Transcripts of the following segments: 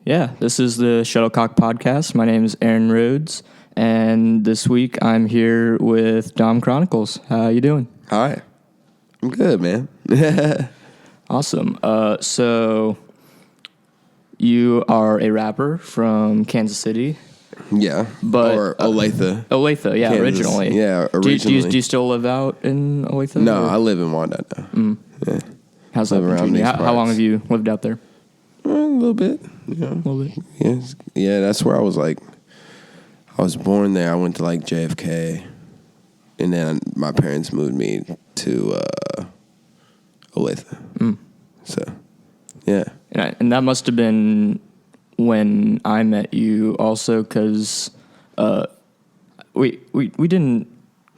Yeah, this is the Shuttlecock podcast. My name is Aaron Rhodes, and this week I'm here with Dom Chronicles. How you doing? Hi. I'm good, man. Awesome. So you are a rapper from Kansas City. Yeah. Or Olathe. Olathe, yeah, Kansas. originally. Yeah, originally. Do you still live out in Olathe? No, or? I live in Wyandotte now. Yeah. How's that been treating you? How long have you lived out there? A little bit. A little bit. Yeah, that's where I was I was born there. I went to JFK, and then my parents moved me to Olathe. So, yeah. And that must have been when I met you also, because we didn't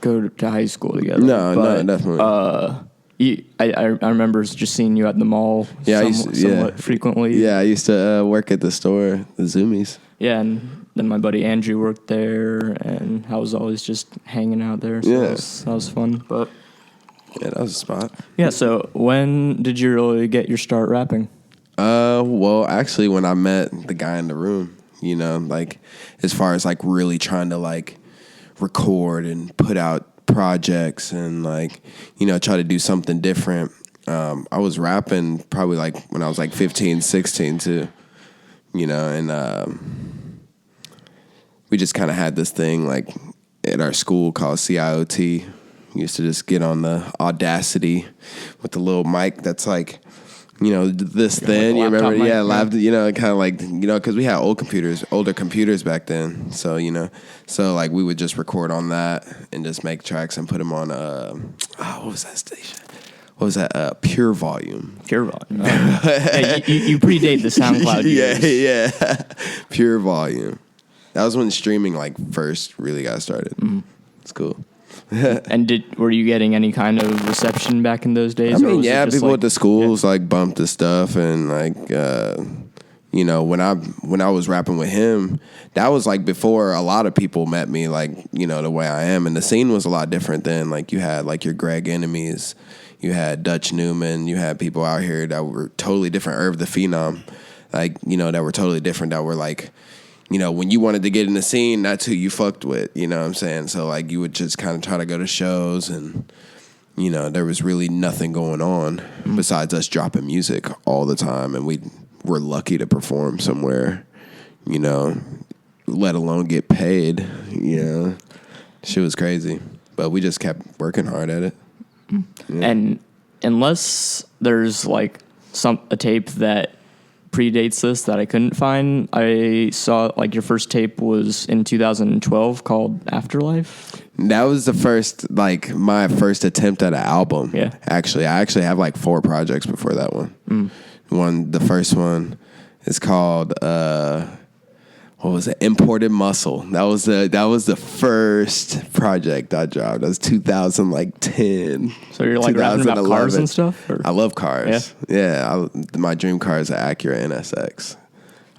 go to high school together. No, definitely. I remember just seeing you at the mall somewhat frequently. Yeah, I used to work at the store, the Zoomies. Yeah, and then my buddy Andrew worked there, and I was always just hanging out there. So that was fun. But yeah, that was a spot. Yeah, so when did you really get your start rapping? Well, actually, when I met the guy in the room, as far as really trying to record and put out projects and try to do something different. I was rapping probably when I was 15, 16 too, and we just kind of had this thing at our school called CIOT. We used to just get on the Audacity with the little mic that's this thin, you remember? Mic, yeah, kind of because we had older computers back then. So, we would just record on that and just make tracks and put them on, what was that station? What was that? Pure Volume. Pure Volume. Yeah, you predate the SoundCloud years. Yeah. Pure Volume. That was when streaming first really got started. Mm-hmm. It's cool. And were you getting any kind of reception back in those days? I mean, yeah, people at the schools bumped the stuff, and when I was rapping with him, that was before a lot of people met me the way I am, and the scene was a lot different then. You had your Greg Enemies, you had Dutch Newman, you had people out here that were totally different, Irv the Phenom, that were totally different, that were when you wanted to get in the scene, that's who you fucked with, you know what I'm saying? So, you would just kind of try to go to shows, and, there was really nothing going on besides us dropping music all the time, and we were lucky to perform somewhere, let alone get paid, Shit was crazy. But we just kept working hard at it. Yeah. And unless there's, a tape that predates this that I couldn't find, I saw your first tape was in 2012 called Afterlife. That was the first my first attempt at an album. Yeah, I actually have 4 projects before that one. The first one is called what was it? Imported Muscle. That was the first project I dropped. That was 2010. So you're rapping about cars and stuff? Or? I love cars. Yeah. My dream car is an Acura NSX.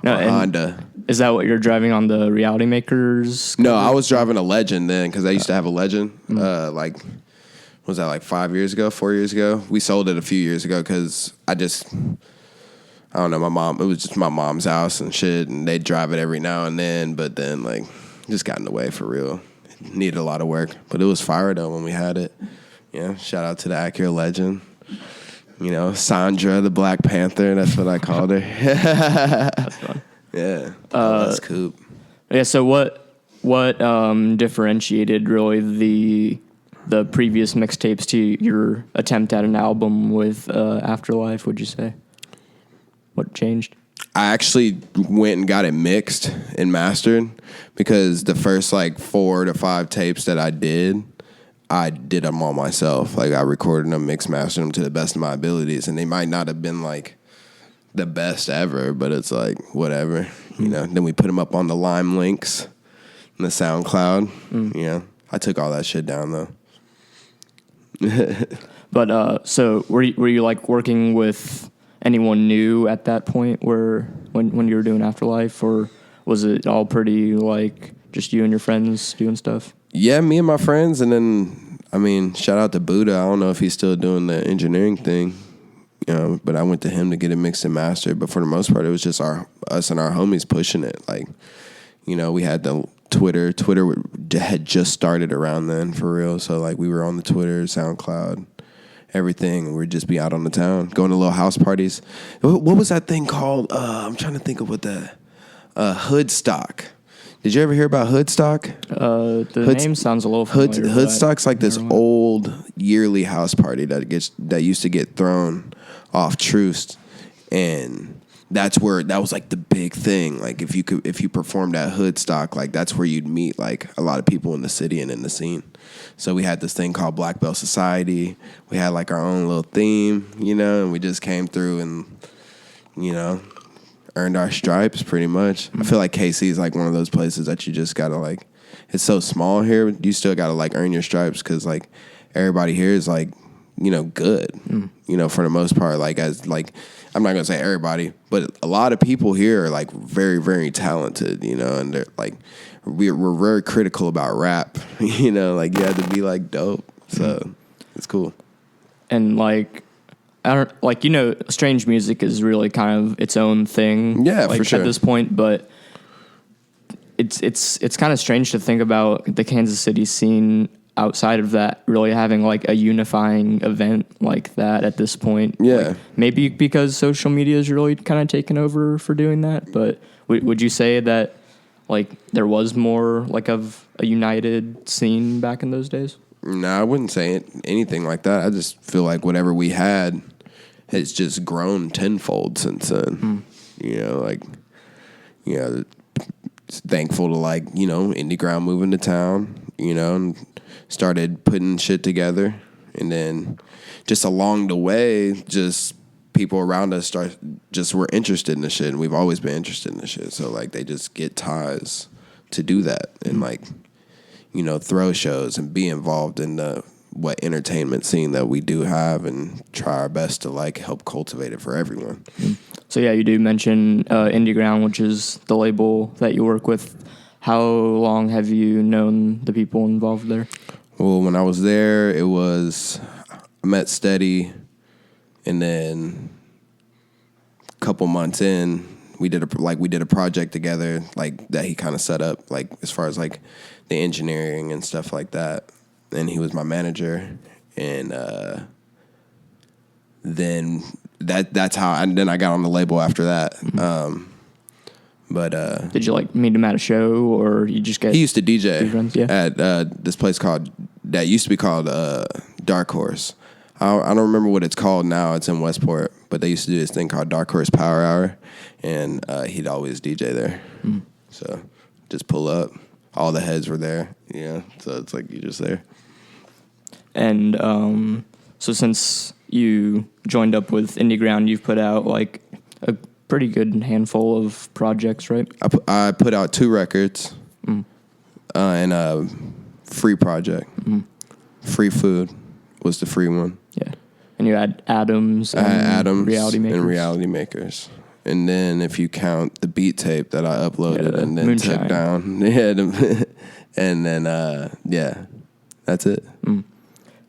Honda. Is that what you're driving on the Reality Makers? No, I was driving a Legend then, because I used to have a Legend. Was that 5 years ago, 4 years ago? We sold it a few years ago because I don't know, it was just my mom's house and shit, and they'd drive it every now and then, but then, just got in the way for real. It needed a lot of work, but it was fire, though, when we had it. Yeah, shout out to the Acura Legend. Sandra, the Black Panther, that's what I called her. That's fun. Yeah, that's cool. Yeah, so what differentiated, really, the previous mixtapes to your attempt at an album with Afterlife, would you say? What changed? I actually went and got it mixed and mastered, because the first 4 to 5 tapes that I did them all myself. I recorded them, mixed, mastered them to the best of my abilities, and they might not have been the best ever, but it's whatever, Then we put them up on the Lime links and the SoundCloud. I took all that shit down though. But so were you working with anyone new at that point when you were doing Afterlife, or was it all pretty just you and your friends doing stuff? Yeah, me and my friends, and then shout out to Buddha. I don't know if he's still doing the engineering thing. But I went to him to get it mixed and mastered. But for the most part, it was just us and our homies pushing it. Like, we had the Twitter. Twitter had just started around then, for real. So, like, we were on the Twitter, SoundCloud, everything. We'd just be out on the town, going to little house parties. What was that thing called? I'm trying to think of what Hoodstock. Did you ever hear about Hoodstock? The name sounds a little familiar. Hoodstock's like this old yearly house party that used to get thrown off Troost, and that was like the big thing. Like if you performed at Hoodstock, like that's where you'd meet like a lot of people in the city and in the scene. So we had this thing called Black Belt Society. We had like our own little theme, and we just came through and earned our stripes pretty much. I feel like KC is like one of those places that you just gotta like, it's so small here, you still gotta like earn your stripes because like everybody here is like, good, for the most part. Like as like, I'm not gonna say everybody, but a lot of people here are like very, very talented, and they're like, we're very critical about rap, like you had to be like dope. So it's cool. And like, I don't like, strange music is really kind of its own thing. Yeah, like, for sure. At this point, but it's kind of strange to think about the Kansas City scene outside of that really having like a unifying event like that at this point. Yeah. Like, maybe because social media is really kind of taken over for doing that. But would you say that like there was more like of a united scene back in those days? No, I wouldn't say anything like that. I just feel like whatever we had has just grown tenfold since then. Thankful to like, Indy Ground moving to town, and started putting shit together. And then just along the way, just people around us were interested in the shit. And we've always been interested in the shit. So like they just get ties to do that and like, throw shows and be involved in what entertainment scene that we do have and try our best to like help cultivate it for everyone. So yeah, you do mention Indy Ground, which is the label that you work with. How long have you known the people involved there? Well, when I was there, I met Steady, and then a couple months in, we did a project together, like that he kind of set up, like as far as like the engineering and stuff like that. And he was my manager, and then that's how. And then I got on the label after that. But did you like meet him at a show, or you just get? He used to DJ friends? Yeah. At this place that used to be called Dark Horse. I don't remember what it's called now. It's in Westport, but they used to do this thing called Dark Horse Power Hour, and he'd always DJ there. So just pull up. All the heads were there. Yeah, so it's like you're just there. And so since you joined up with Indy Ground, you've put out like a pretty good handful of projects, right? I put out 2 records and a free project. Free Food was the free one. Yeah. And you had Adams and Reality Makers. And then if you count the beat tape that I uploaded and then Moonshine. took down, and then that's it.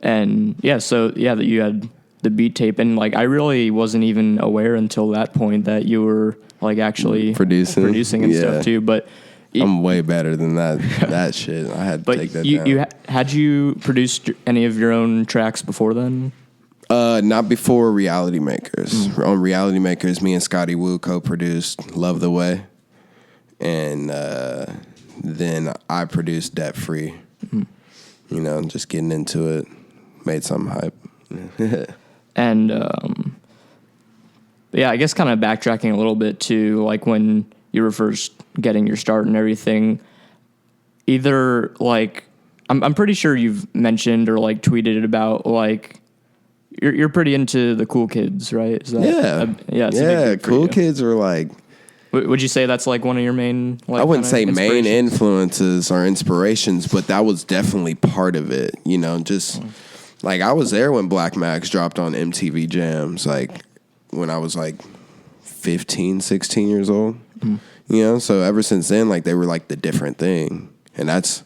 And that you had the beat tape, and like I really wasn't even aware until that point that you were like actually producing and stuff too. But I'm way better than that shit. I had to take that down. Had you produced any of your own tracks before then? Not before Reality Makers. On Reality Makers, me and Scotty Wu co-produced Love the Way. And then I produced Debt Free. Just getting into it. Made something hype. And I guess kind of backtracking a little bit to like when you were first getting your start and everything, either like, I'm pretty sure you've mentioned or like tweeted about like, You're pretty into the Cool Kids, right? Is that yeah. Cool Kids were like. Would you say that's like one of your main? Like, I wouldn't say main influences or inspirations, but that was definitely part of it. Just like I was there when Black Max dropped on MTV Jams, like when I was like 15, 16 years old. So ever since then, like they were like the different thing, and that's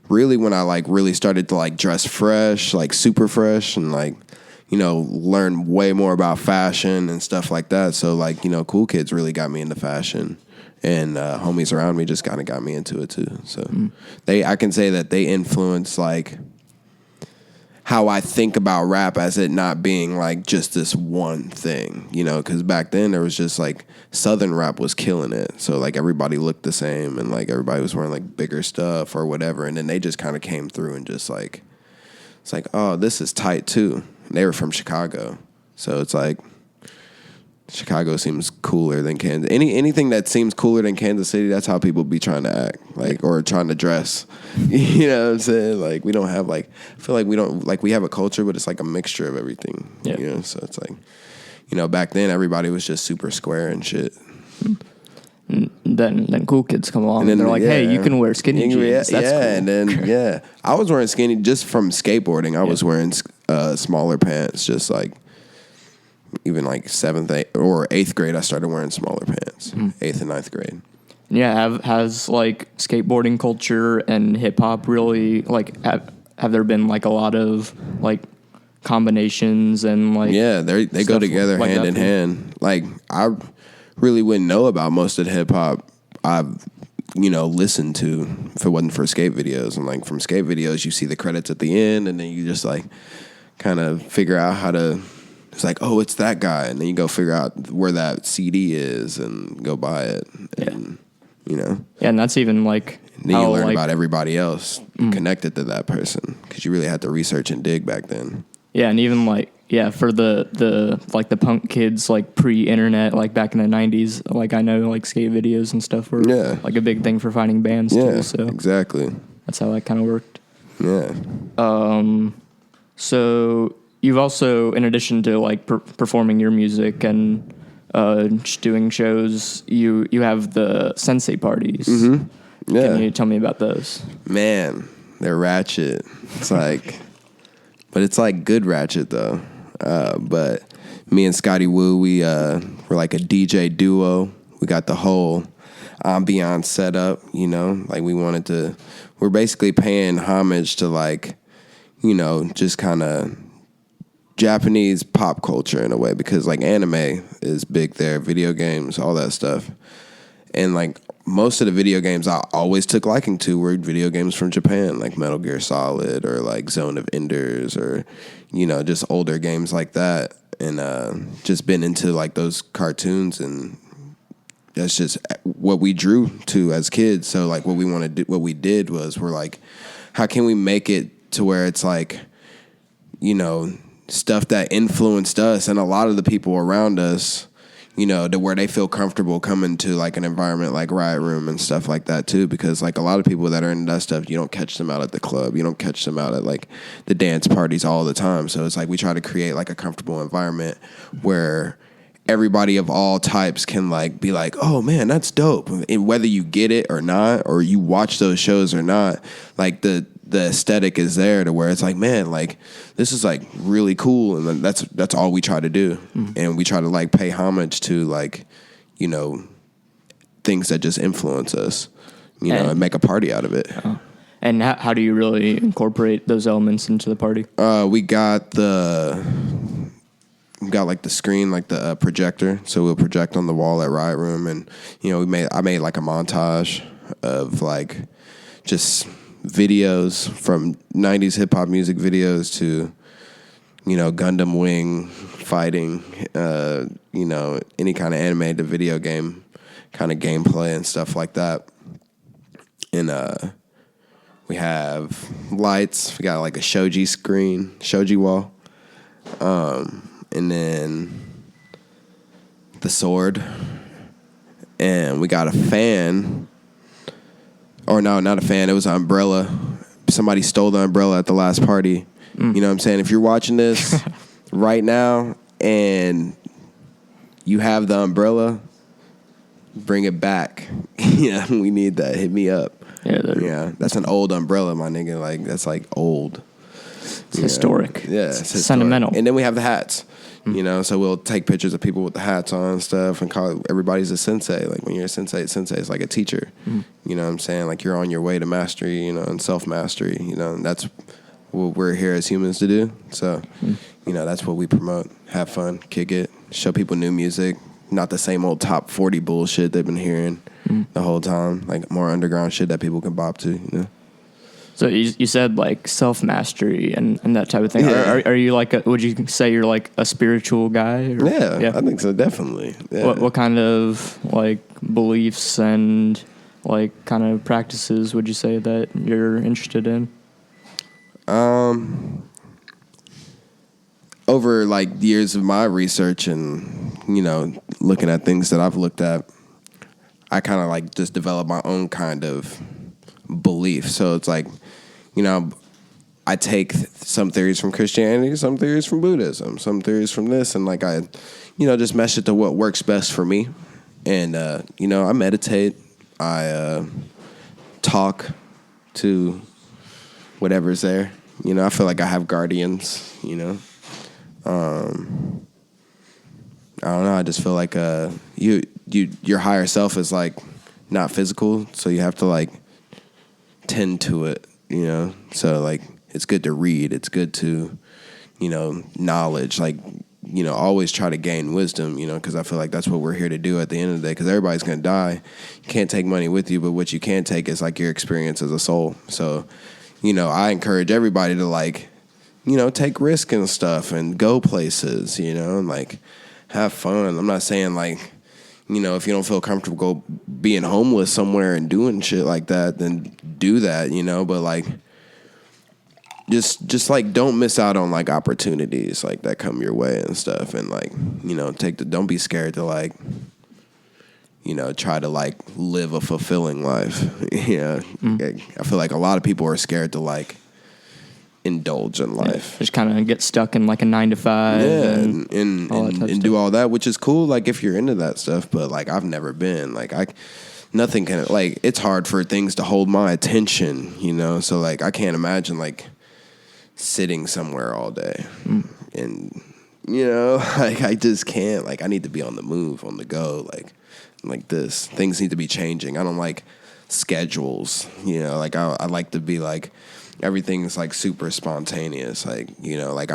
really when I like really started to like dress fresh, like super fresh, and like. learn way more about fashion and stuff like that. So like, cool kids really got me into fashion, and homies around me just kind of got me into it too. So I can say that they influence like how I think about rap as it not being like just this one thing, because back then there was just like Southern rap was killing it. So like everybody looked the same and like everybody was wearing like bigger stuff or whatever. And then they just kind of came through and just like, it's like, oh, this is tight too. And they were from Chicago. So it's like, Chicago seems cooler than Kansas. Anything that seems cooler than Kansas City, that's how people be trying to act, like, or trying to dress. You know what I'm saying? Like, we don't have like, I feel like we don't, like, we have a culture, but it's like a mixture of everything. Yeah. So it's like, back then everybody was just super square and shit. Then cool kids come along and they're like, hey, you can wear skinny jeans. That's cool. And then I was wearing skinny just from skateboarding. I was wearing smaller pants, just like. Even like 7th or 8th grade, I started wearing smaller pants. 8th and 9th grade. Yeah, has like skateboarding culture and hip hop really like have there been like a lot of like combinations and like they go together like hand in hand. Like I really wouldn't know about most of the hip hop I've listened to if it wasn't for skate videos. And like from skate videos, you see the credits at the end, and then you just like kind of figure out how to. It's like, oh, it's that guy. And then you go figure out where that CD is and go buy it. And, Yeah, and that's even like... And then you learn about everybody else connected to that person. Because you really had to research and dig back then. Yeah, and even like, for the punk kids, like pre-internet, like back in the 90s, like I know like skate videos and stuff were like a big thing for finding bands too. So exactly. That's how that kind of worked. Yeah. So... You've also, in addition to like performing your music and just doing shows, you have the Sensei Parties. Mm-hmm. Yeah. Can you tell me about those? Man, they're ratchet. It's like, but it's like good ratchet though. But me and Scotty Wu, we're like a DJ duo. We got the whole ambiance set up. Like we're basically paying homage to like, just kind of. Japanese pop culture in a way, because like anime is big there, video games, all that stuff. And like most of the video games I always took liking to were video games from Japan, like Metal Gear Solid or like Zone of Enders or, just older games like that. And just been into like those cartoons, and that's just what we drew to as kids. So like what we did was we're like, how can we make it to where it's like, stuff that influenced us and a lot of the people around us, to where they feel comfortable coming to like an environment like Riot Room and stuff like that too. Because like a lot of people that are into that stuff, you don't catch them out at the club. You don't catch them out at like the dance parties all the time. So it's like we try to create like a comfortable environment where everybody of all types can like be like, oh man, that's dope. And whether you get it or not, or you watch those shows or not, like the aesthetic is there to where it's like, man, like this is like really cool. And that's all we try to do. Mm-hmm. And we try to like pay homage to like, things that just influence us, and make a party out of it. And how do you really incorporate those elements into the party? We got like the screen, like the projector. So we'll project on the wall at Riot Room. And, I made like a montage of like just videos from 90s hip hop music videos to, Gundam Wing fighting, any kind of animated video game kind of gameplay and stuff like that. And we have lights. We got like a shoji wall. And then the sword. And we got a fan. Or no, not a fan. It was an umbrella. Somebody stole the umbrella at the last party. You know what I'm saying? If you're watching this right now and you have the umbrella, bring it back. Yeah, we need that. Hit me up. Yeah, that's an old umbrella, my nigga. Like, that's like old. It's historic. Yeah, it's historic. Sentimental. And then we have the hats. So we'll take pictures of people with the hats on and stuff and call everybody's a sensei. Like when you're a sensei is like a teacher. You know what I'm saying? Like you're on your way to mastery, and self-mastery, and that's what we're here as humans to do. So, that's what we promote. Have fun, kick it, show people new music, not the same old top 40 bullshit they've been hearing the whole time. Like more underground shit that people can bop to. So you said like self-mastery and that type of thing. Yeah. Are you like would you say you're like a spiritual guy? Or? Yeah, I think so, definitely. Yeah. What kind of like beliefs and like kind of practices would you say that you're interested in? Over like years of my research and, looking at things that I've looked at, I kind of like just developed my own kind of belief. So it's like, I take some theories from Christianity, some theories from Buddhism, some theories from this, and like I, just mesh it to what works best for me. And, I meditate, I talk to whatever's there. I feel like I have guardians, I don't know, I just feel like your higher self is like not physical, so you have to like tend to it, So like it's good to read, it's good to, knowledge, like, always try to gain wisdom, because I feel like that's what we're here to do at the end of the day, because everybody's going to die. You can't take money with you, but what you can take is like your experience as a soul. So, I encourage everybody to like, take risk and stuff and go places, and like have fun. I'm not saying like, if you don't feel comfortable being homeless somewhere and doing shit like that, then do that, but like, just like don't miss out on like opportunities like that come your way and stuff, and like, don't be scared to like, try to like live a fulfilling life. I feel like a lot of people are scared to like indulge in life. Just kind of get stuck in like a 9 to 5. And do all that, which is cool, like if you're into that stuff. But like I've never been. Like nothing can, like, it's hard for things to hold my attention, So like I can't imagine like sitting somewhere all day. And like I just can't. Like I need to be on the move, on the go, like this. Things need to be changing. I don't like schedules, like I like to be like everything's like super spontaneous, like, like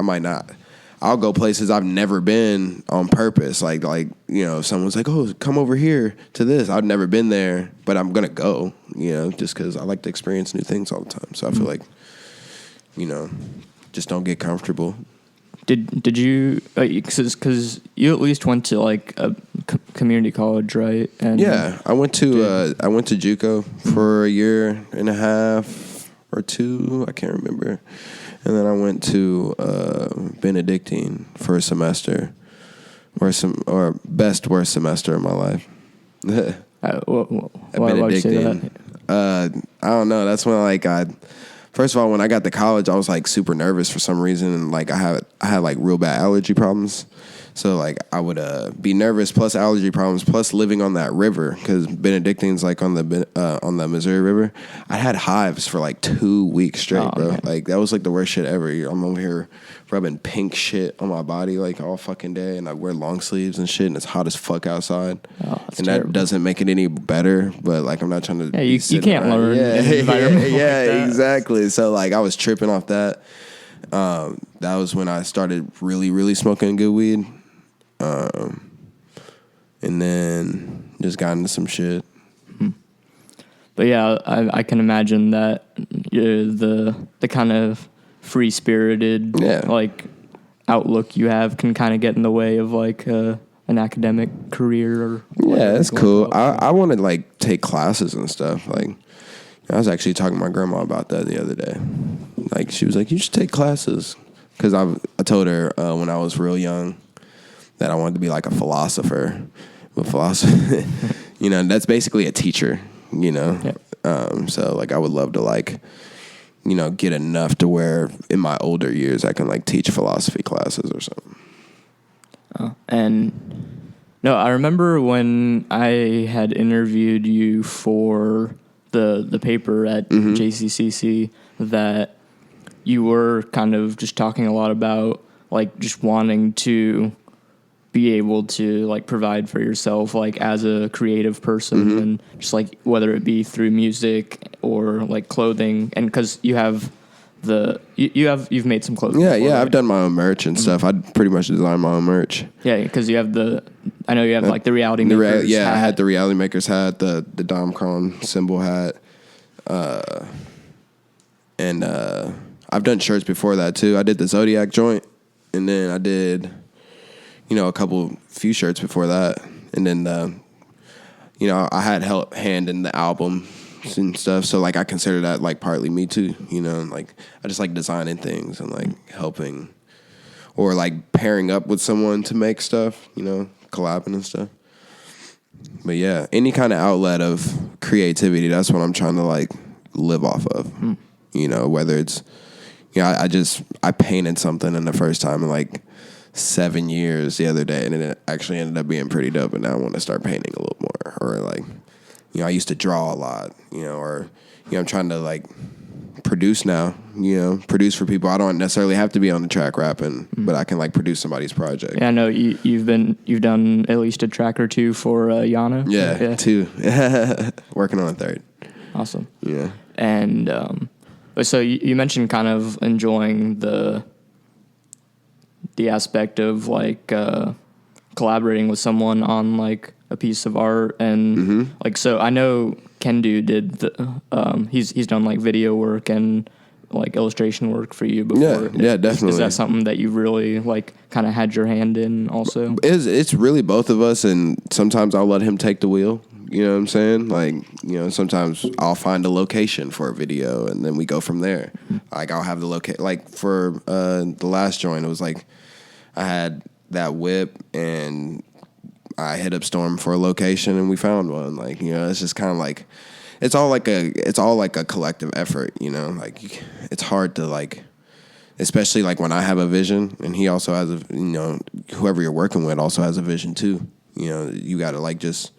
I'll go places I've never been on purpose, like if someone's like, oh, come over here to this, I've never been there, but I'm gonna go, just because I like to experience new things all the time. So I feel like, just don't get comfortable. Did you, because you at least went to like a community college, right? And yeah, I went to JUCO for a year and a half or 2, I can't remember. And then I went to Benedictine for a semester, worst semester of my life. why would you say that? I don't know. That's when first of all, when I got to college, I was like super nervous for some reason, and like I had like real bad allergy problems. So like I would be nervous, plus allergy problems, plus living on that river, because Benedictine's like on the Missouri River. I had hives for like 2 weeks straight, bro. Okay. Like that was like the worst shit ever. I'm over here rubbing pink shit on my body like all fucking day, and I wear long sleeves and shit, and it's hot as fuck outside. Oh, that's and terrible. That doesn't make it any better. But like I'm not trying to. Yeah, you can't learn. Yeah, exactly. So like I was tripping off that. That was when I started really, really smoking good weed. And then just got into some shit. But yeah, I can imagine that the kind of free spirited like outlook you have can kind of get in the way of like an academic career or yeah, that's cool. I want to like take classes and stuff. Like I was actually talking to my grandma about that the other day. Like she was like, you should take classes, because I told her when I was real young that I wanted to be like a philosopher. But philosophy, that's basically a teacher, Yeah. So like I would love to like, get enough to where in my older years I can like teach philosophy classes or something. And no, I remember when I had interviewed you for the paper at JCCC that you were kind of just talking a lot about like just wanting to be able to like provide for yourself like as a creative person, and just like whether it be through music or like clothing, and because you have you've made some clothes. Yeah, before, yeah. right? I've done my own merch and stuff. I pretty much design my own merch. Yeah, because you have I know you have like the reality makers. I hat. had the reality makers hat, the Domcon symbol hat, and I've done shirts before that too. I did the Zodiac joint, and then I did, a few shirts before that, and then I had hand in the album and stuff. So like I consider that like partly me too. Like I just like designing things and like helping, or like pairing up with someone to make stuff. Collabing and stuff. But yeah, any kind of outlet of creativity, that's what I'm trying to like live off of. Whether it's, I painted something in the first time in like 7 years the other day, and it actually ended up being pretty dope. And now I want to start painting a little more, or like, I used to draw a lot, or I'm trying to like produce now, produce for people. I don't necessarily have to be on the track rapping, but I can like produce somebody's project. Yeah, I know you've done at least a track or two for Yano. Yeah, 2. Working on a 3rd. Awesome. Yeah. And so you mentioned kind of enjoying the aspect of like collaborating with someone on like a piece of art, and like, so I know Kendu did he's done like video work and like illustration work for you before. Yeah, definitely. Is that something that you really like kind of had your hand in also? It's really both of us, and sometimes I'll let him take the wheel. You know what I'm saying? Like, sometimes I'll find a location for a video, and then we go from there. Like, I'll have the location. Like, for the last joint, it was like I had that whip, and I hit up Storm for a location, and we found one. Like, it's just kind of like it's all like a collective effort. Like it's hard to like, especially like when I have a vision, and he also has whoever you're working with also has a vision too. You got to like just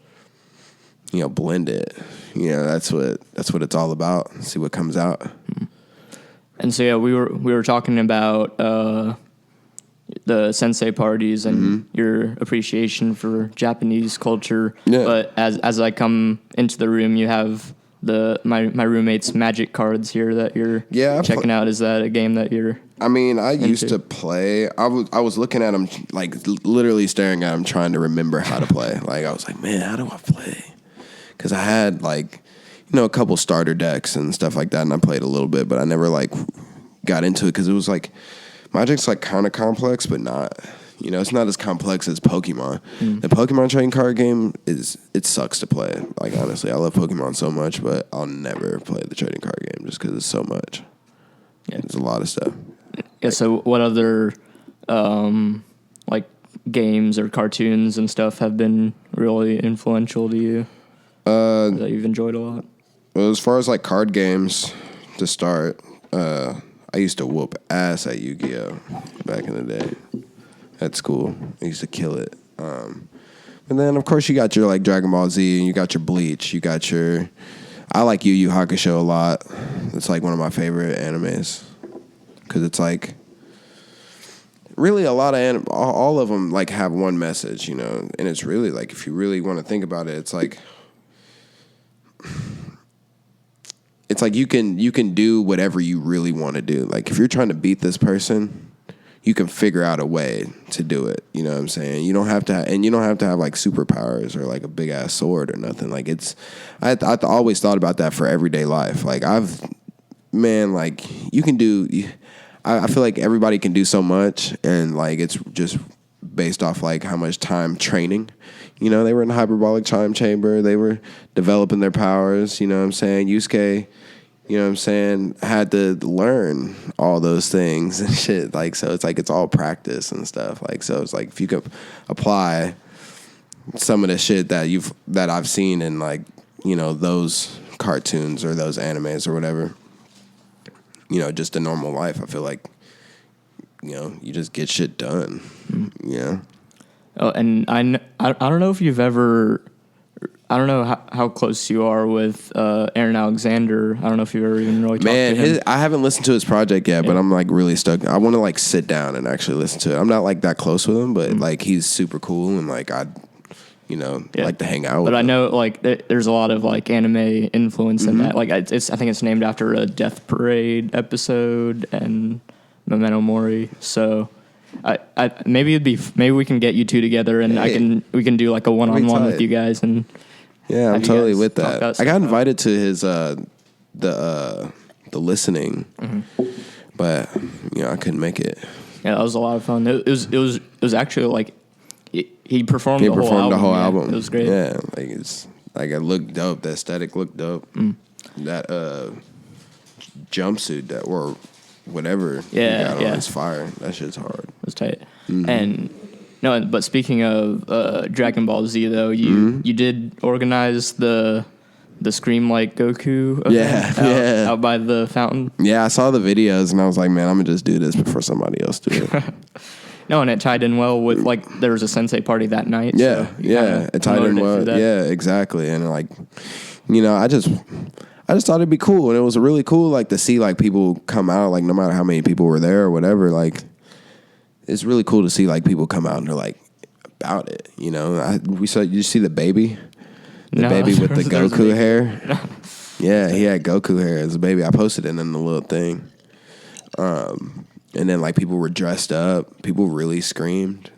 blend it. That's what it's all about. See what comes out. And so yeah, we were talking about the Sensei Parties and your appreciation for Japanese culture. Yeah. But as I come into the room, you have my roommate's Magic cards here that you're checking out. Is that a game that you're? I mean, I used to play. I was looking at them, like literally staring at them, trying to remember how to play. Like I was like, man, how do I play? Because I had like, a couple starter decks and stuff like that, and I played a little bit, but I never like got into it because it was like Magic's like kind of complex, but not. It's not as complex as Pokemon. The Pokemon trading card game it sucks to play. Like honestly, I love Pokemon so much, but I'll never play the trading card game just because it's so much. Yeah, there's a lot of stuff. Yeah. So what other like games or cartoons and stuff have been really influential to you that you've enjoyed a lot? Well, as far as like card games to start, I used to whoop ass at Yu-Gi-Oh! Back in the day. At school. I used to kill it. And then, of course, you got your, like, Dragon Ball Z, and you got your Bleach. You got your... I like Yu Yu Hakusho a lot. It's, like, one of my favorite animes. Because it's, like... Really, a lot of... all of them, like, have one message, And it's really, like, if you really want to think about it, it's, like... It's like you can do whatever you really want to do. Like, if you're trying to beat this person... You can figure out a way to do it. You know what I'm saying? You don't have to, and you don't have to have like superpowers or like a big ass sword or nothing. Like I always thought about that for everyday life. Like like you can do. I feel like everybody can do so much, and like it's just based off like how much time training. They were in the hyperbolic time chamber. They were developing their powers. You know what I'm saying? Yusuke. Had to learn all those things and shit. Like, so it's like it's all practice and stuff. Like, so it's like if you could apply some of the shit that I've seen in like, those cartoons or those animes or whatever, just a normal life, I feel like, you just get shit done. Yeah. Oh, and I don't know if you've ever... I don't know how close you are with Aaron Alexander. I don't know if you've ever even really talked to him. I haven't listened to his project yet, but I'm like really stuck. I want to like sit down and actually listen to it. I'm not like that close with him, but like he's super cool, and like like to hang out with But I them. know like there's a lot of like anime influence in that. Like I think it's named after a Death Parade episode and Memento Mori. So I maybe we can get you two together and we can do like a one-on-one with you guys and yeah, I'm totally with that. I got invited out. to his the listening, but I couldn't make it. Yeah, that was a lot of fun. It was actually like he performed the whole album. It was great. Yeah, like it looked dope. The aesthetic looked dope. That jumpsuit that or whatever he got on is fire. That shit's hard. It was tight. And no, but speaking of Dragon Ball Z though, you did organize the Scream Like Goku event out by the fountain. Yeah, I saw the videos and I was like, man, I'm gonna just do this before somebody else do it. No, and it tied in well with like there was a Sensei party that night. Yeah, so it tied in well. Yeah, exactly. And like, I just thought it'd be cool, and it was really cool like to see like people come out, like no matter how many people were there or whatever. Like, it's really cool to see like people come out and they're like about it. You see the baby. The baby with the Goku hair. Yeah, he had Goku hair as a baby. I posted it in the little thing. And then like people were dressed up. People really screamed.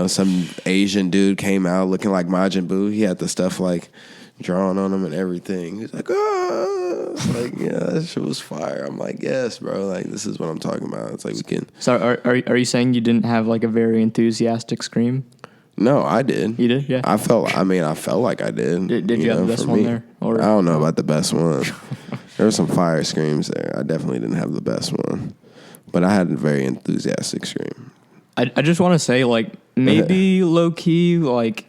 Some Asian dude came out looking like Majin Buu. He had the stuff like drawn on him and everything. He's like, ah, like that shit was fire. I'm like, yes, bro. Like this is what I'm talking about. It's like we can. So are you saying you didn't have like a very enthusiastic scream? No, I did. You did? Yeah. I felt like I did. Did you have the best one there? Or? I don't know about the best one. There were some fire screams there. I definitely didn't have the best one. But I had a very enthusiastic scream. I just want to say, like, maybe low-key, like,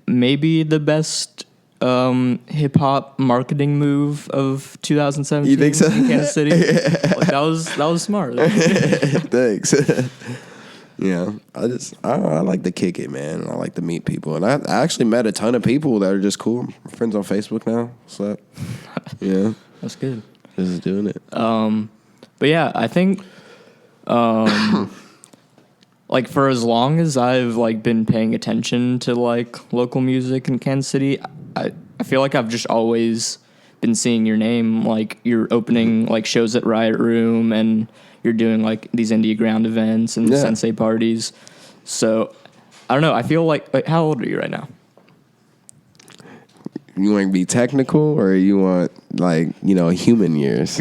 maybe the best hip-hop marketing move of 2017 you think so? in Kansas City. Like, that was smart. Thanks. I like to kick it, man. I like to meet people. And I actually met a ton of people that are just cool. We're friends on Facebook now. What's up? Yeah. That's good. Just doing it. But yeah, I think like for as long as I've like been paying attention to like local music in Kansas City, I feel like I've just always been seeing your name. Like you're opening like shows at Riot Room and you're doing like these Indy Ground events and Sensei Parties. So I don't know. I feel like how old are you right now? You want to be technical or you want like, human years?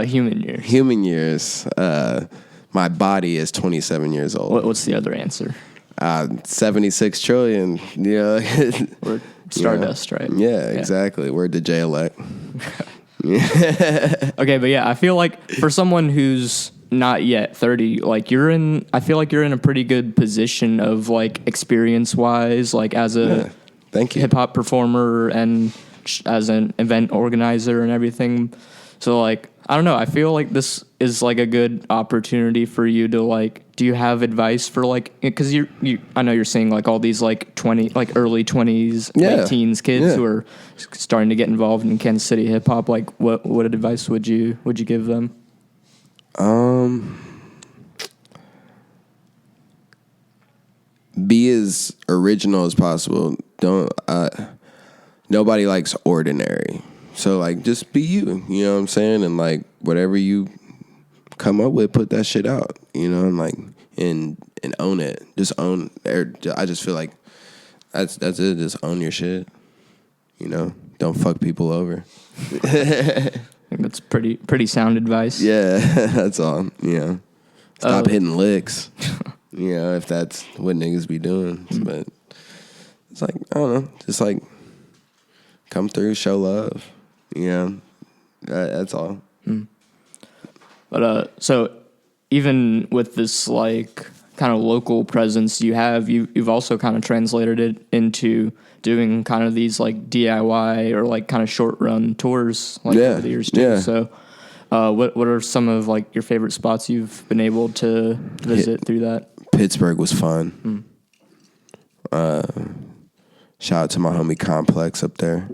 Human years. Human years. My body is 27 years old. What's the other answer? 76 trillion. Yeah. Or Stardust, right? Yeah, exactly. Word to J-Elect. Okay, but yeah, I feel like for someone who's not yet 30, like I feel like you're in a pretty good position of like experience-wise, like as a thank you. hip-hop performer and as an event organizer and everything. So like, I don't know, I feel like this is like a good opportunity for you to like, do you have advice for like, because I know you're seeing like all these like early 20s, late teens kids who are starting to get involved in Kansas City hip hop. Like what advice would you give them? Be as original as possible. Don't nobody likes ordinary. So like just be you, you know what I'm saying? And like whatever you come up with, put that shit out, and like and own it. Just own I just feel like that's it. Just own your shit. Don't fuck people over. I think that's pretty sound advice. Yeah, that's all. Stop hitting licks. If that's what niggas be doing. But it's like, I don't know, just like come through, show love. That's all. But so even with this like kind of local presence you have, you've also kind of translated it into doing kind of these like DIY or like kind of short run tours like over the years too. Yeah. So what are some of like your favorite spots you've been able to visit through that? Pittsburgh was fun. Shout out to my homie Complex up there.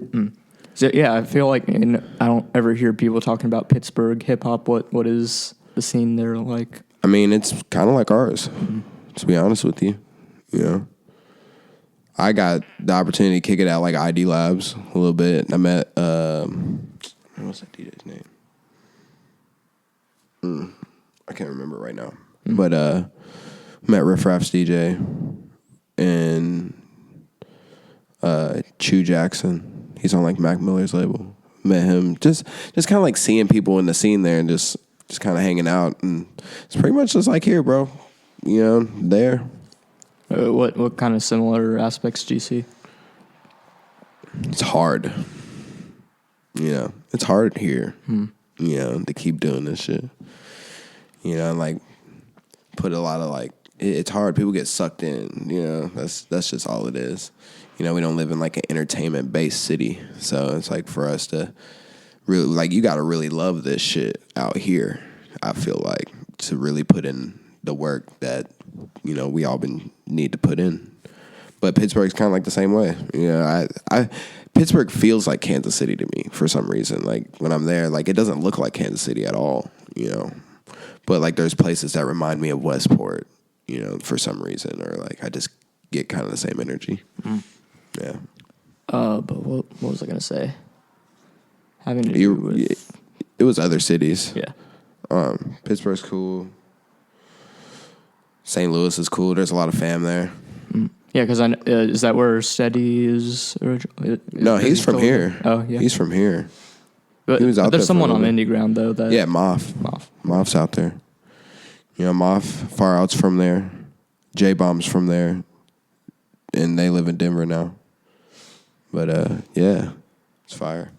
So yeah, I feel like I don't ever hear people talking about Pittsburgh hip hop. What is the scene there like? I mean, it's kind of like ours, to be honest with you. I got the opportunity to kick it out like ID Labs a little bit. I met what's that DJ's name? I can't remember right now. But met Riff Raff's DJ and Chew Jackson. He's on like Mac Miller's label. Met him. Just kind of like seeing people in the scene there and just kind of hanging out. And it's pretty much just like here, bro. You know, there. What kind of similar aspects do you see? It's hard. You know, it's hard here. You know, to keep doing this shit. You know, like put a lot of like it's hard. People get sucked in. You know, that's just all it is. You know, we don't live in like an entertainment based city, so it's like for us to really like you got to really love this shit out here. I feel like to really put in the work that you know we all need to put in. But Pittsburgh's kind of like the same way. You know, I Pittsburgh feels like Kansas City to me for some reason. Like when I'm there, like it doesn't look like Kansas City at all. You know, but like there's places that remind me of Westport. You know, for some reason, or like I just get kind of the same energy. Yeah. But what was I gonna say? Having to do with it was other cities. Yeah. Pittsburgh's cool. St. Louis is cool. There's a lot of fam there. Yeah, because is that where Steady is originally? No, he's from here. Oh, yeah. He's from here. But, he was out there's there someone on Indy Ground, though. Yeah, Moff's out there. You know, Moff, Far Out's from there. J-Bomb's from there. And they live in Denver now. But, yeah, it's fire.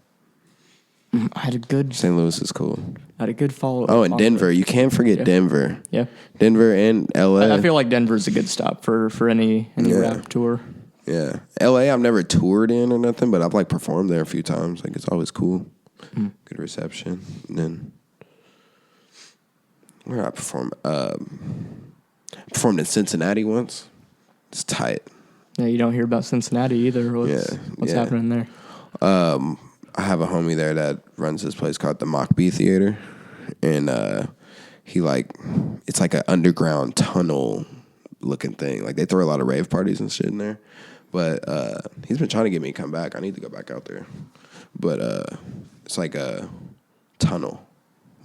I had a good... St. Louis is cool. I had a good follow-up. Oh, and Denver. You can't forget Denver. Yeah. Denver and L.A. I feel like Denver's a good stop for any rap tour. Yeah. L.A. I've never toured in or nothing, but I've, like, performed there a few times. Like, it's always cool. Good reception. And then... Where did I perform? Performed in Cincinnati once. It's tight. Yeah, you don't hear about Cincinnati either. What's happening there? I have a homie there that runs this place called the Mock B Theater, and he it's like an underground tunnel looking thing. Like they throw a lot of rave parties and shit in there, but he's been trying to get me to come back. I need to go back out there, but it's like a tunnel.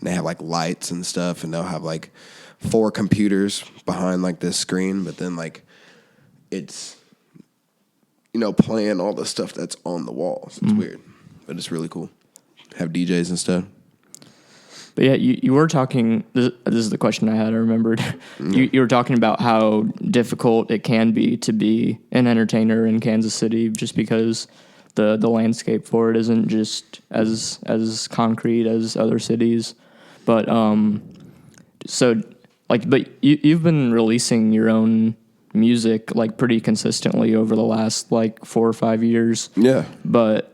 And they have like lights and stuff, and they'll have like 4 computers behind like this screen, but then like it's playing all the stuff that's on the walls. It's weird. But it's really cool. Have DJs and stuff. But yeah, you were talking, this is the question I had, I remembered. You were talking about how difficult it can be to be an entertainer in Kansas City just because the landscape for it isn't just as concrete as other cities. But you've been releasing your own music like pretty consistently over the last like 4 or 5 years. Yeah. But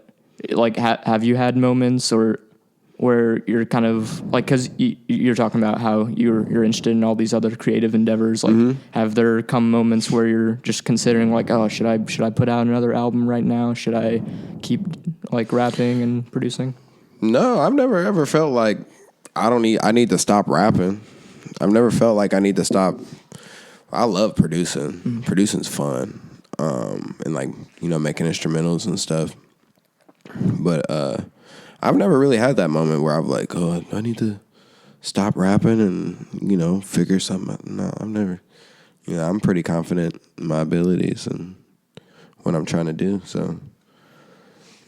like, have you had moments or where you're kind of like, because you're talking about how you're interested in all these other creative endeavors. Like, have there come moments where you're just considering like, oh, should I put out another album right now? Should I keep like rapping and producing? No, I've never ever felt like I need to stop rapping. I've never felt like I need to stop. I love producing. Producing's fun. And like, making instrumentals and stuff. But I've never really had that moment where I'm like, oh, I need to stop rapping and, figure something out. No, I've never. I'm pretty confident in my abilities and what I'm trying to do. So,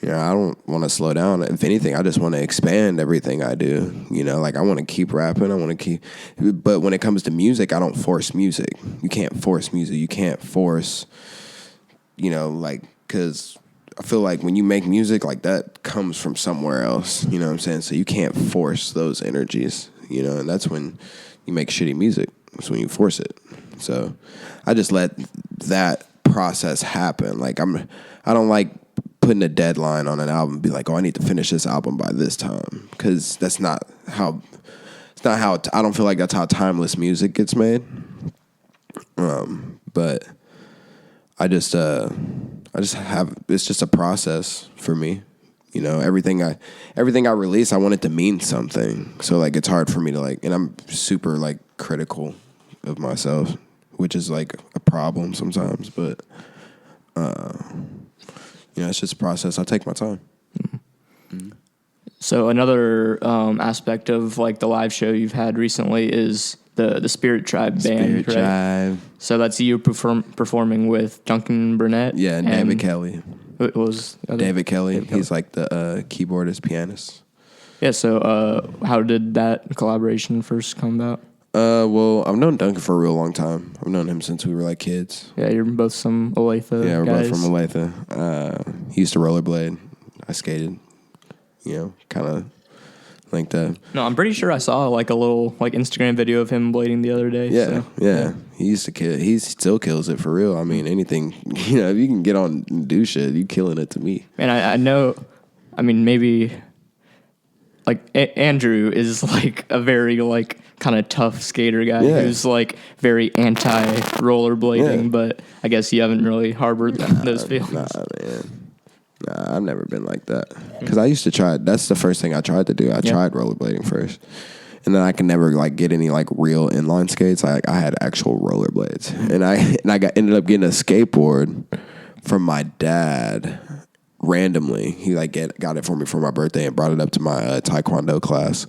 I don't want to slow down. If anything, I just want to expand everything I do. Like I want to keep rapping. But when it comes to music, I don't force music. You can't force music. You can't force, because I feel like when you make music, like that comes from somewhere else, you know what I'm saying? So you can't force those energies, and that's when you make shitty music. That's when you force it. So I just let that process happen. Like I don't like putting a deadline on an album and be like, oh, I need to finish this album by this time. Because that's not how, I don't feel like that's how timeless music gets made. But I just have, it's just a process for me. Everything I release, I want it to mean something. So like, it's hard for me to like, and I'm super like critical of myself, which is like a problem sometimes, but It's just a process. I take my time. So another aspect of like the live show you've had recently is the Spirit Tribe band, Spirit right? Tribe. So that's you performing with Duncan Burnett. Yeah, and David Kelly. It was David Kelly. He's like the keyboardist, pianist. Yeah. So how did that collaboration first come about? Well, I've known Duncan for a real long time. I've known him since we were like kids. Yeah, you're both some Olathe Yeah, we're guys. both from Olathe. He used to rollerblade. I skated. Kind of like that. No, I'm pretty sure I saw like a little like Instagram video of him blading the other day. Yeah, yeah. He used to kill. He still kills it for real. I mean, anything. If you can get on and do shit, you killing it to me. And I know. I mean, maybe like Andrew is like a very like kind of tough skater guy who's like very anti rollerblading, but I guess you haven't really harbored those feelings. Nah, man. Nah, I've never been like that. Because I used to try. That's the first thing I tried to do. I tried rollerblading first, and then I could never like get any like real inline skates. I had actual rollerblades, and I ended up getting a skateboard from my dad randomly. He like got it for me for my birthday and brought it up to my taekwondo class,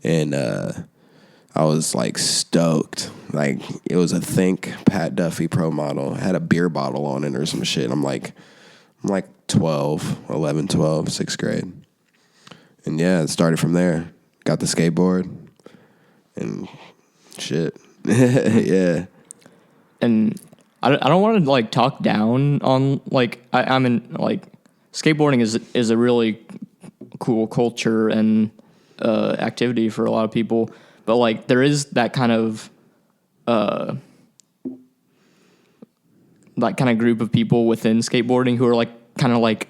and I was like stoked. Like it was a Think Pat Duffy Pro model. It had a beer bottle on it or some shit. I'm like 12, 11, 12, 6th grade. And yeah, it started from there. Got the skateboard and shit. Yeah. And I don't want to like talk down on like I'm in like skateboarding is a really cool culture and activity for a lot of people, but like there is that kind of group of people within skateboarding who are like kind of like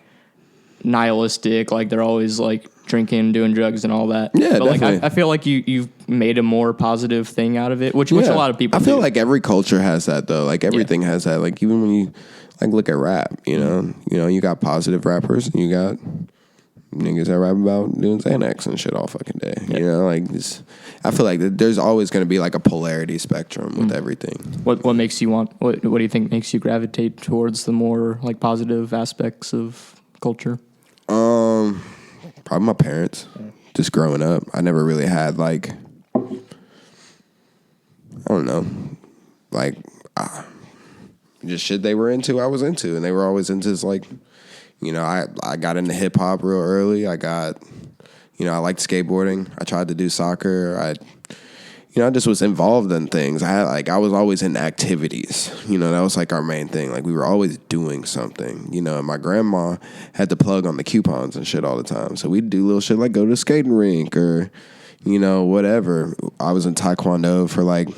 nihilistic, like they're always like drinking, doing drugs and all that. Yeah, but definitely. like I feel like you've made a more positive thing out of it, which a lot of people I feel do. like every culture has that though. Like everything has that. Like even when you like look at rap, you got positive rappers and you got niggas that rap about doing Xanax and shit all fucking day. Like this, I feel like there's always going to be like a polarity spectrum with everything. What makes you want? What do you think makes you gravitate towards the more like positive aspects of culture? Probably my parents. Just growing up, I never really had like, I don't know, like just shit they were into. I was into, and they were always into this like. I got into hip hop real early. I liked skateboarding. I tried to do soccer. I just was involved in things. I was always in activities. That was like our main thing. Like we were always doing something. And my grandma had to plug on the coupons and shit all the time. So we'd do little shit like go to the skating rink or, whatever. I was in taekwondo for like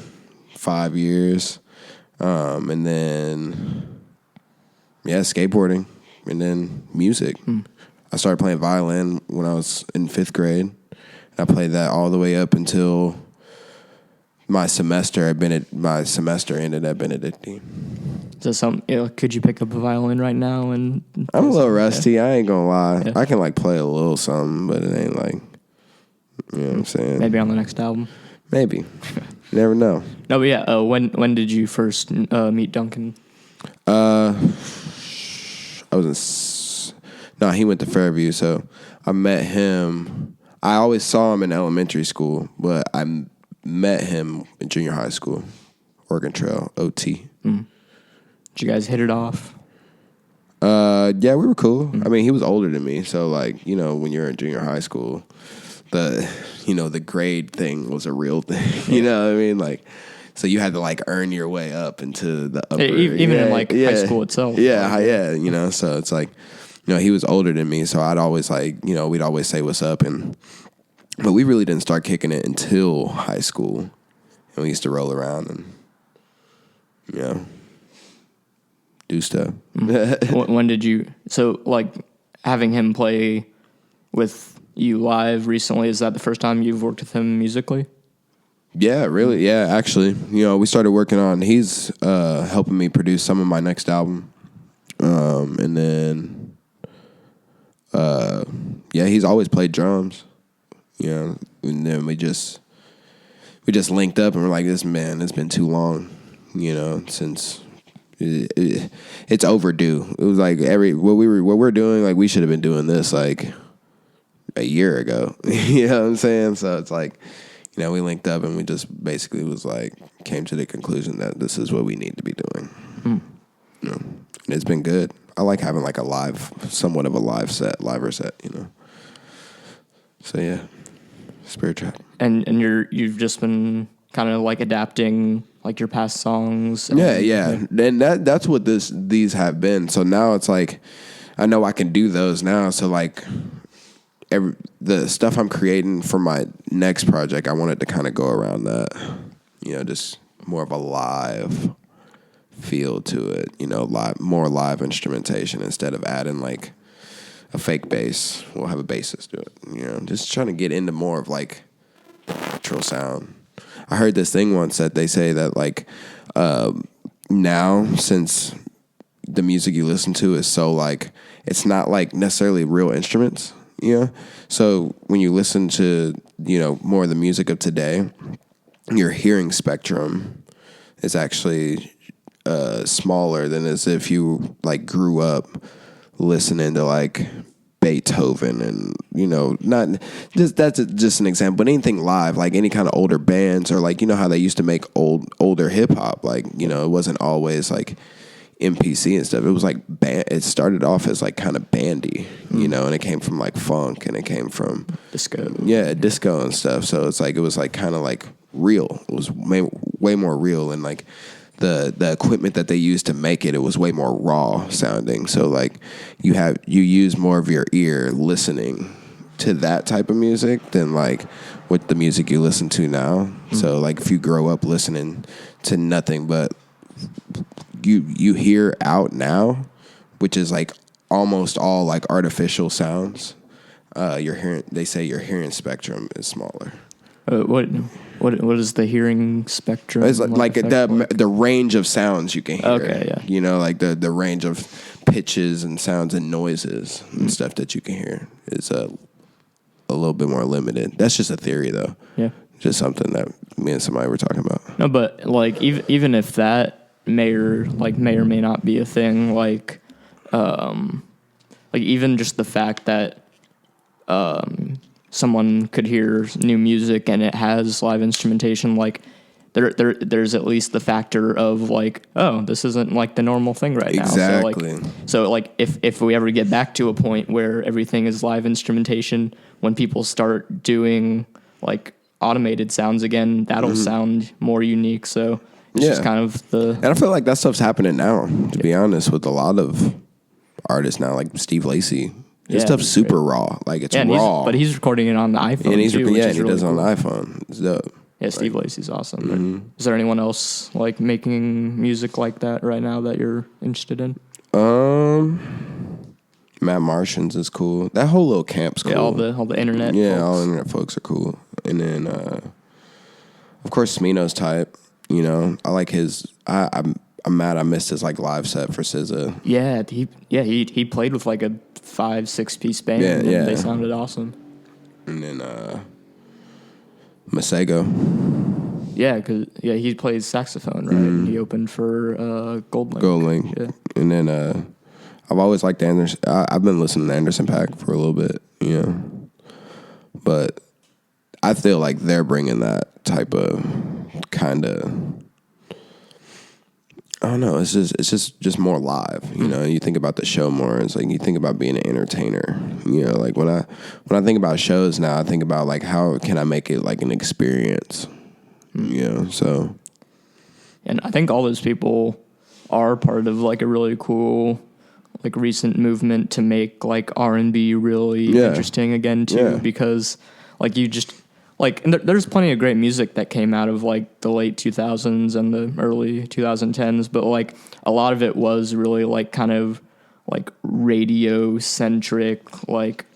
5 years. And then, skateboarding. And then music. I started playing violin when I was in 5th grade. I played that all the way up until my semester ended at Benedictine. So could you pick up a violin right now? And I'm a little rusty. Yeah. I ain't gonna lie. Yeah. I can like play a little something, but it ain't like, you know what I'm saying? Maybe on the next album. Maybe. You never know. No, but yeah. When did you first meet Duncan? He went to Fairview, so I met him. I always saw him in elementary school, but I met him in junior high school, Oregon Trail, OT. Did you guys hit it off? Yeah, we were cool. I mean, he was older than me, so like, when you're in junior high school, the grade thing was a real thing. You know what I mean? Like, so you had to like earn your way up into the upper, even in like high school itself. Yeah. So it's like, he was older than me, so I'd always like, we'd always say what's up, but we really didn't start kicking it until high school, and we used to roll around and, do stuff. When did you? So like having him play with you live recently, is that the first time you've worked with him musically? Yeah, really. Yeah, actually, we started working on. He's helping me produce some of my next album, and then, he's always played drums, and then we just linked up and we're like, it's been too long, since it's overdue. It was like what we're doing, like we should have been doing this like a year ago. You know what I'm saying? So it's like, you know, we linked up and we just basically was like, came to the conclusion that this is what we need to be doing. You know, and it's been good. I like having like somewhat of a liver set, you know. So yeah, Spirit Trap. And you've just been kind of like adapting like your past songs. Yeah. And that's what these have been. So now it's like, I know I can do those now. So like the stuff I'm creating for my next project, I wanted to kind of go around that, you know, just more of a live feel to it, you know, more live instrumentation instead of adding like a fake bass. We'll have a bassist do it, you know, just trying to get into more of like natural sound. I heard this thing once that they say that like now, since the music you listen to is so like, it's not like necessarily real instruments, you know? So when you listen to, you know, more of the music of today, your hearing spectrum is actually smaller than as if you like grew up listening to like Beethoven and, you know, not just, that's just an example, but anything live, like any kind of older bands or like, you know how they used to make older hip hop, like, you know, it wasn't always like MPC and stuff. It was like it started off as like kind of bandy, you know, and it came from like funk and it came from disco. Yeah, disco and stuff. So it's like it was like kind of like real. It was way more real, and like the equipment that they used to make it was way more raw sounding. So like you use more of your ear listening to that type of music than like with the music you listen to now. So like if you grow up listening to nothing but you hear out now, which is like almost all like artificial sounds, they say your hearing spectrum is smaller. What is the hearing spectrum? It's like the range of sounds you can hear. Okay, yeah. You know, like the range of pitches and sounds and noises and stuff that you can hear is a little bit more limited. That's just a theory, though. Yeah. Just something that me and somebody were talking about. No, but like even if that may or may not be a thing, like even just the fact that someone could hear new music and it has live instrumentation, like there's at least the factor of like, oh, this isn't like the normal thing right now. Exactly. So like if we ever get back to a point where everything is live instrumentation, when people start doing like automated sounds again, that'll sound more unique. So it's just kind of and I feel like that stuff's happening now, to be honest, with a lot of artists now, like Steve Lacy. His stuff's super raw. Like, it's raw. But he's recording it on the iPhone, and too, he really does it cool. on the iPhone. It's dope. Yeah, Steve Lacy's awesome. Is there anyone else, like, making music like that right now that you're interested in? Matt Martians is cool. That whole little camp's cool. Yeah, all the internet folks. All the internet folks are cool. And then, of course, Smino's type. You know, I like his... I'm mad I missed his, like, live set for SZA. Yeah, he played with, like, a 5-6 piece band, and they sounded awesome. And then Masego. Yeah, he plays saxophone, right? He opened for Goldlink. Yeah. And then I've always liked Anderson. I've been listening to Anderson .Paak for a little bit, you know. But I feel like they're bringing that type of kind of... I don't know. It's just more live. You know, you think about the show more. It's like you think about being an entertainer. You know, like when I think about shows now, I think about like how can I make it like an experience. You know, so. And I think all those people are part of like a really cool, like recent movement to make like R&B really interesting again too, because like you just. Like, and there's plenty of great music that came out of, like, the late 2000s and the early 2010s, but, like, a lot of it was really, like, kind of, like, radio-centric, like,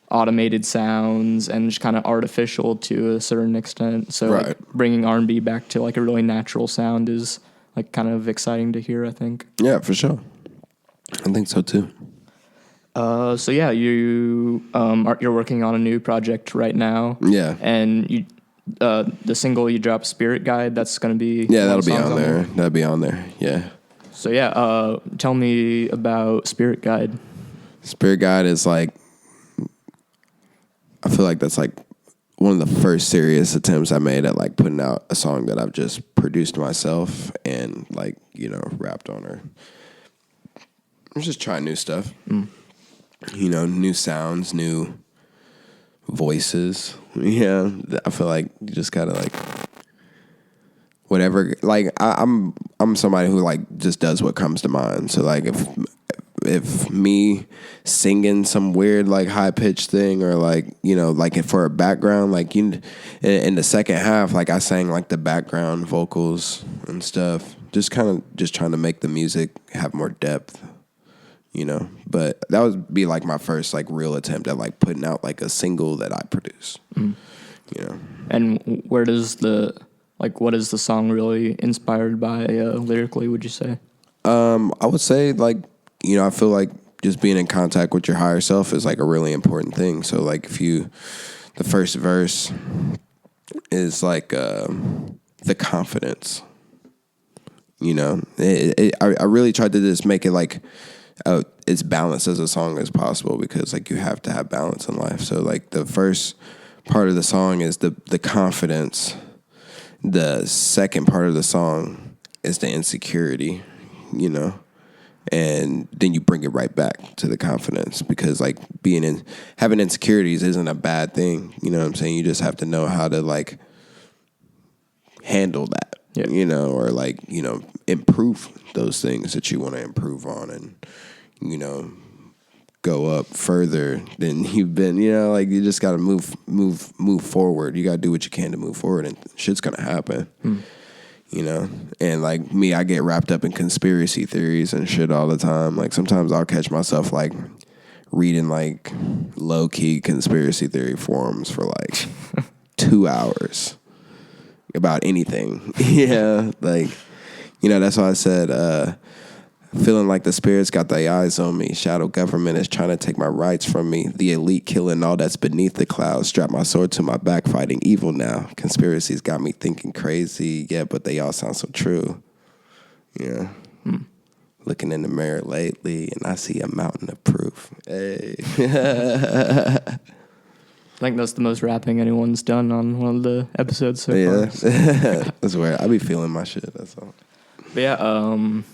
automated sounds and just kind of artificial to a certain extent. So, like, bringing R&B back to, like, a really natural sound is, like, kind of exciting to hear, I think. Yeah, for sure. I think so, too. So yeah, you're working on a new project right now. Yeah. And you, the single you dropped, Spirit Guide, that's going to be... Yeah, that'll be on there. That'll be on there, yeah. So yeah, tell me about Spirit Guide. Spirit Guide is like, I feel like that's like one of the first serious attempts I made at like putting out a song that I've just produced myself and like, rapped on her. I'm just trying new stuff. New sounds, new voices. Yeah, I feel like you just gotta like whatever. Like I'm somebody who like just does what comes to mind. So like if me singing some weird like high pitched thing or like like for a background like in the second half like I sang like the background vocals and stuff. Just trying to make the music have more depth. But that would be like my first like real attempt at like putting out like a single that I produce. And what is the song really inspired by lyrically, would you say? I would say like, I feel like just being in contact with your higher self is like a really important thing. So like the first verse is like the confidence, I really tried to just make it like as balanced as a song as possible because like you have to have balance in life. So like the first part of the song is the confidence. The second part of the song is the insecurity, and then you bring it right back to the confidence because like having insecurities isn't a bad thing. You know what I'm saying? You just have to know how to like handle that, or like, improve those things that you want to improve on and, go up further than you've been, like you just got to move forward. You got to do what you can to move forward and shit's going to happen, and like me, I get wrapped up in conspiracy theories and shit all the time. Like sometimes I'll catch myself like reading like low key conspiracy theory forums for like 2 hours about anything. Yeah. Like, that's why I said, feeling like the spirits got their eyes on me. Shadow government is trying to take my rights from me. The elite killing all that's beneath the clouds. Strap my sword to my back, fighting evil now. Conspiracies got me thinking crazy. Yeah, but they all sound so true. Yeah. Looking in the mirror lately, and I see a mountain of proof. Hey. I think that's the most rapping anyone's done on one of the episodes so far. Yeah, that's where I be feeling my shit. That's all. But yeah, oh man.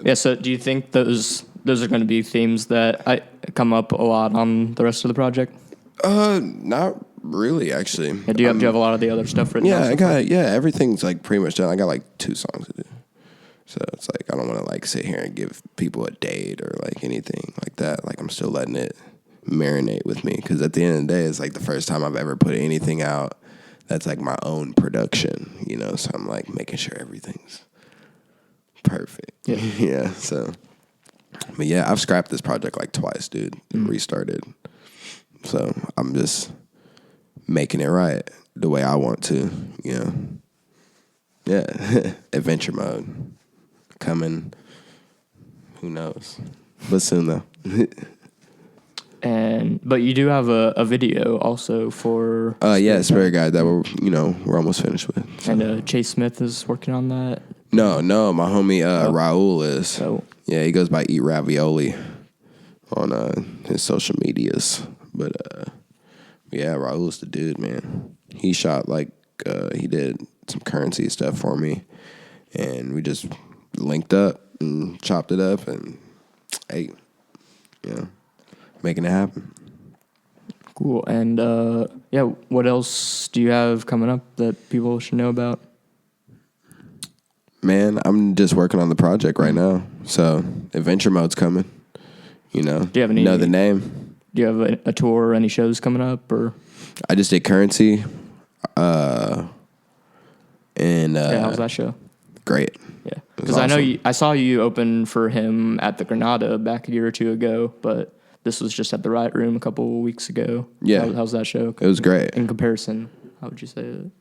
Yeah. So, do you think those are going to be themes that I come up a lot on the rest of the project? Not really, actually. Yeah, do you have a lot of the other stuff written? Yeah, I got. Yeah, everything's like pretty much done. I got like 2 songs to do. So it's like I don't want to like sit here and give people a date or like anything like that. Like I'm still letting it marinate with me because at the end of the day, it's like the first time I've ever put anything out that's like my own production. So I'm like making sure everything's perfect. Yeah. Yeah. So, but yeah, I've scrapped this project like twice, dude. And restarted. So I'm just making it right the way I want to. Yeah. Adventure mode. Coming, who knows? But soon though. But you do have a video also for Spirit Guide that we're almost finished with. So. And Chase Smith is working on that. No, my homie Raul is. Oh. Yeah, he goes by Eat Ravioli on his social medias. But yeah, Raul's the dude, man. He shot like he did some currency stuff for me, and we just linked up and chopped it up and hey, making it happen. Cool. And what else do you have coming up that people should know about? Man, I'm just working on the project right now. So adventure mode's coming. Do you have any? Know the name? Do you have a tour or any shows coming up or? I just did currency. And how's that show? Great. Yeah, because awesome. I saw you open for him at the Granada back a year or 2 ago, but this was just at the Riot Room a couple weeks ago. Yeah, how's that show? It was great. In comparison, how would you say it?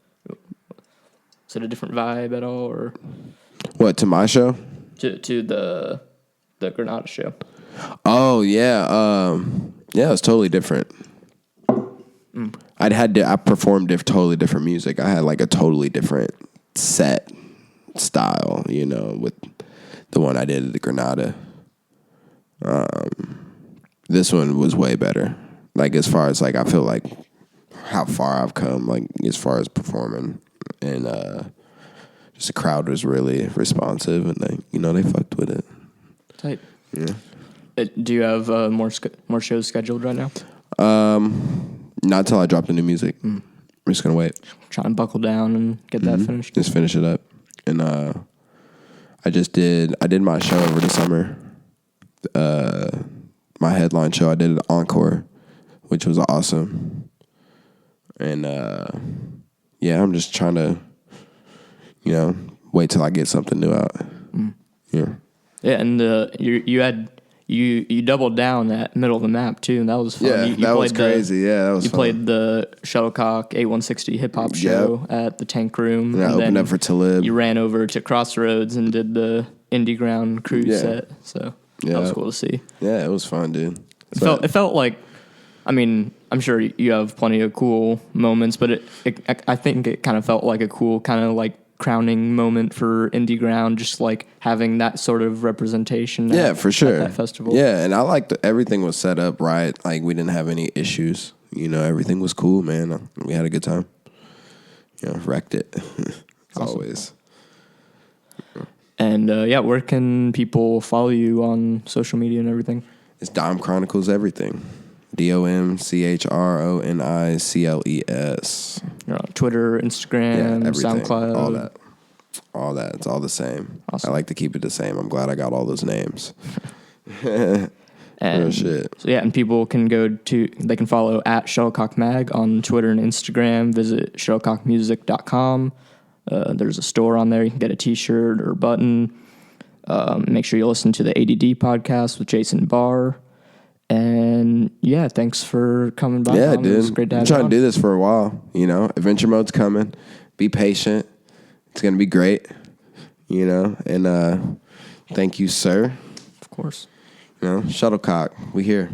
Is it a different vibe at all, or what to my show? To the Granada show? Oh yeah, yeah, it's totally different. I performed totally different music. I had like a totally different set style, you know, with the one I did at the Granada. This one was way better. Like as far as like I feel like how far I've come, like as far as performing, and just the crowd was really responsive, and they fucked with it. Tight. Yeah. Do you have more shows scheduled right now? Not till I drop the new music. I'm just gonna wait. Trying to buckle down and get that finished. Just finish it up, and I did my show over the summer. My headline show, I did an encore, which was awesome. And I'm just trying to, wait till I get something new out. Yeah. Yeah, and you doubled down at middle of the map too, and that was fun. Yeah, that was crazy. That was fun. You played the Shuttlecock 8160 hip hop show at the Tank Room. And I opened up for Talib. You ran over to Crossroads and did the Indy Ground cruise set. So that was cool to see. Yeah, it was fun, dude. It felt like, I mean, I'm sure you have plenty of cool moments, but I think it kind of felt like a cool kind of like crowning moment for Indy Ground, just like having that sort of representation. For sure. At that festival. Yeah, and I liked everything was set up right. Like we didn't have any issues. Everything was cool, man. We had a good time. Wrecked it. As always. And where can people follow you on social media and everything? It's Dom Chronicles everything. DOMCHRONICLES. You're on Twitter, Instagram, SoundCloud. All that. It's all the same. Awesome. I like to keep it the same. I'm glad I got all those names. And real shit. So and people can they can follow at Shuttlecock Mag on Twitter and Instagram. Visit shuttlecockmusic.com. There's a store on there. You can get a t-shirt or a button. Make sure you listen to the ADD podcast with Jason Barr. And thanks for coming by. Yeah, Tom. dude. It was great to have I'm trying to do this for a while. Adventure mode's coming. Be patient. It's gonna be great. And thank you, sir. Of course. Shuttlecock. We here.